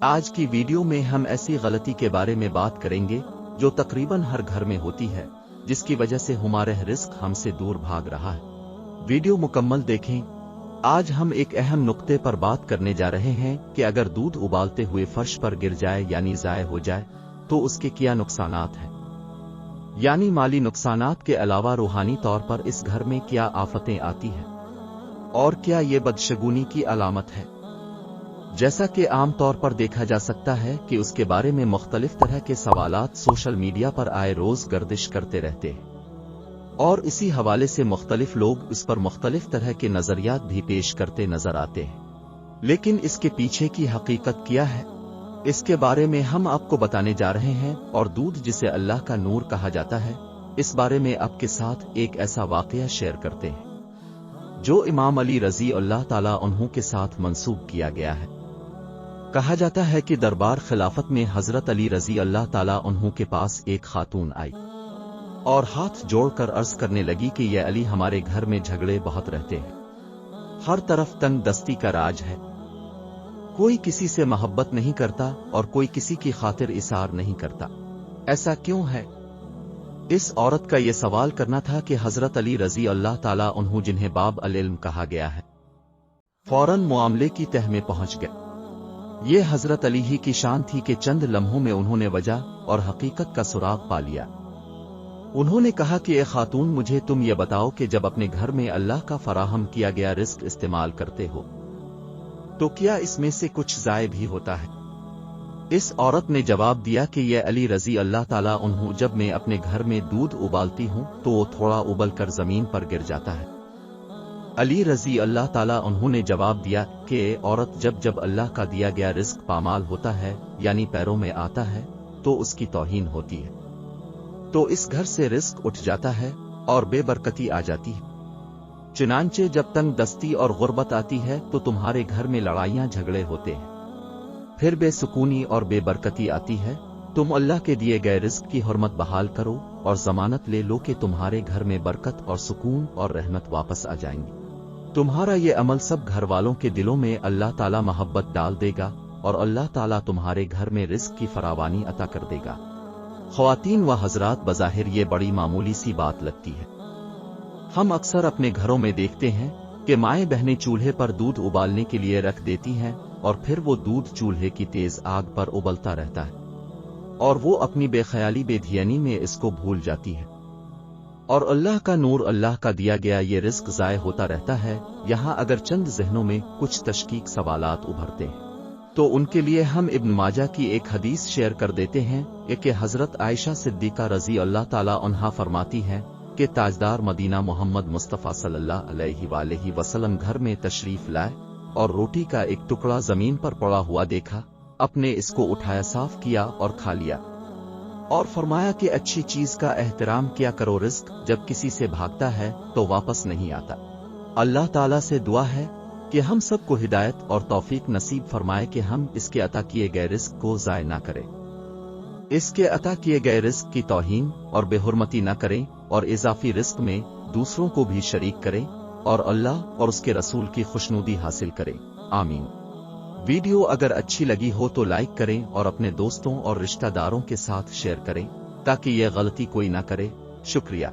آج کی ویڈیو میں ہم ایسی غلطی کے بارے میں بات کریں گے جو تقریباً ہر گھر میں ہوتی ہے، جس کی وجہ سے ہمارا رزق ہم سے دور بھاگ رہا ہے۔ ویڈیو مکمل دیکھیں۔ آج ہم ایک اہم نقطے پر بات کرنے جا رہے ہیں کہ اگر دودھ ابالتے ہوئے فرش پر گر جائے یعنی ضائع ہو جائے تو اس کے کیا نقصانات ہیں، یعنی مالی نقصانات کے علاوہ روحانی طور پر اس گھر میں کیا آفتیں آتی ہیں، اور کیا یہ بدشگونی کی علامت ہے۔ جیسا کہ عام طور پر دیکھا جا سکتا ہے کہ اس کے بارے میں مختلف طرح کے سوالات سوشل میڈیا پر آئے روز گردش کرتے رہتے ہیں، اور اسی حوالے سے مختلف لوگ اس پر مختلف طرح کے نظریات بھی پیش کرتے نظر آتے ہیں۔ لیکن اس کے پیچھے کی حقیقت کیا ہے، اس کے بارے میں ہم آپ کو بتانے جا رہے ہیں، اور دودھ جسے اللہ کا نور کہا جاتا ہے، اس بارے میں آپ کے ساتھ ایک ایسا واقعہ شیئر کرتے ہیں جو امام علی رضی اللہ تعالیٰ عنہ کے ساتھ منسوب کیا گیا ہے۔ کہا جاتا ہے کہ دربار خلافت میں حضرت علی رضی اللہ تعالیٰ عنہ کے پاس ایک خاتون آئی اور ہاتھ جوڑ کر عرض کرنے لگی کہ یہ علی، ہمارے گھر میں جھگڑے بہت رہتے ہیں، ہر طرف تنگ دستی کا راج ہے، کوئی کسی سے محبت نہیں کرتا اور کوئی کسی کی خاطر اثار نہیں کرتا، ایسا کیوں ہے؟ اس عورت کا یہ سوال کرنا تھا کہ حضرت علی رضی اللہ تعالیٰ عنہ، جنہیں باب العلم کہا گیا ہے، فوراً معاملے کی تہ میں پہنچ گئے۔ یہ حضرت علی ہی کی شان تھی کہ چند لمحوں میں انہوں نے وجہ اور حقیقت کا سراغ پا لیا۔ انہوں نے کہا کہ اے خاتون، مجھے تم یہ بتاؤ کہ جب اپنے گھر میں اللہ کا فراہم کیا گیا رزق استعمال کرتے ہو تو کیا اس میں سے کچھ ضائع بھی ہوتا ہے؟ اس عورت نے جواب دیا کہ یہ علی رضی اللہ تعالیٰ عنہ، جب میں اپنے گھر میں دودھ ابالتی ہوں تو وہ تھوڑا ابل کر زمین پر گر جاتا ہے۔ علی رضی اللہ تعالیٰ عنہ نے جواب دیا کہ اے عورت، جب اللہ کا دیا گیا رزق پامال ہوتا ہے یعنی پیروں میں آتا ہے تو اس کی توہین ہوتی ہے، تو اس گھر سے رزق اٹھ جاتا ہے اور بے برکتی آ جاتی ہے۔ چنانچہ جب تنگ دستی اور غربت آتی ہے تو تمہارے گھر میں لڑائیاں جھگڑے ہوتے ہیں، پھر بے سکونی اور بے برکتی آتی ہے۔ تم اللہ کے دیے گئے رزق کی حرمت بحال کرو اور ضمانت لے لو کہ تمہارے گھر میں برکت اور سکون اور رحمت واپس آ جائیں گی۔ تمہارا یہ عمل سب گھر والوں کے دلوں میں اللہ تعالیٰ محبت ڈال دے گا اور اللہ تعالیٰ تمہارے گھر میں رزق کی فراوانی عطا کر دے گا۔ خواتین و حضرات، بظاہر یہ بڑی معمولی سی بات لگتی ہے۔ ہم اکثر اپنے گھروں میں دیکھتے ہیں کہ مائیں بہنیں چولہے پر دودھ ابالنے کے لیے رکھ دیتی ہیں اور پھر وہ دودھ چولہے کی تیز آگ پر ابلتا رہتا ہے، اور وہ اپنی بے خیالی بے دھیانی میں اس کو بھول جاتی ہے، اور اللہ کا نور، اللہ کا دیا گیا یہ رزق ضائع ہوتا رہتا ہے۔ یہاں اگر چند ذہنوں میں کچھ تشکیک سوالات ابھرتے ہیں تو ان کے لیے ہم ابن ماجہ کی ایک حدیث شیئر کر دیتے ہیں کہ حضرت عائشہ صدیقہ رضی اللہ تعالیٰ عنہا فرماتی ہیں کہ تاجدار مدینہ محمد مصطفیٰ صلی اللہ علیہ وآلہ وسلم گھر میں تشریف لائے اور روٹی کا ایک ٹکڑا زمین پر پڑا ہوا دیکھا، اپنے اس کو اٹھایا، صاف کیا اور کھا لیا، اور فرمایا کہ اچھی چیز کا احترام کیا کرو، رزق جب کسی سے بھاگتا ہے تو واپس نہیں آتا۔ اللہ تعالیٰ سے دعا ہے کہ ہم سب کو ہدایت اور توفیق نصیب فرمائے کہ ہم اس کے عطا کیے گئے رزق کو ضائع نہ کریں، اس کے عطا کیے گئے رزق کی توہین اور بے حرمتی نہ کریں، اور اضافی رزق میں دوسروں کو بھی شریک کریں، اور اللہ اور اس کے رسول کی خوشنودی حاصل کریں۔ آمین۔ ویڈیو اگر اچھی لگی ہو تو لائک کریں اور اپنے دوستوں اور رشتہ داروں کے ساتھ شیئر کریں تاکہ یہ غلطی کوئی نہ کرے۔ شکریہ۔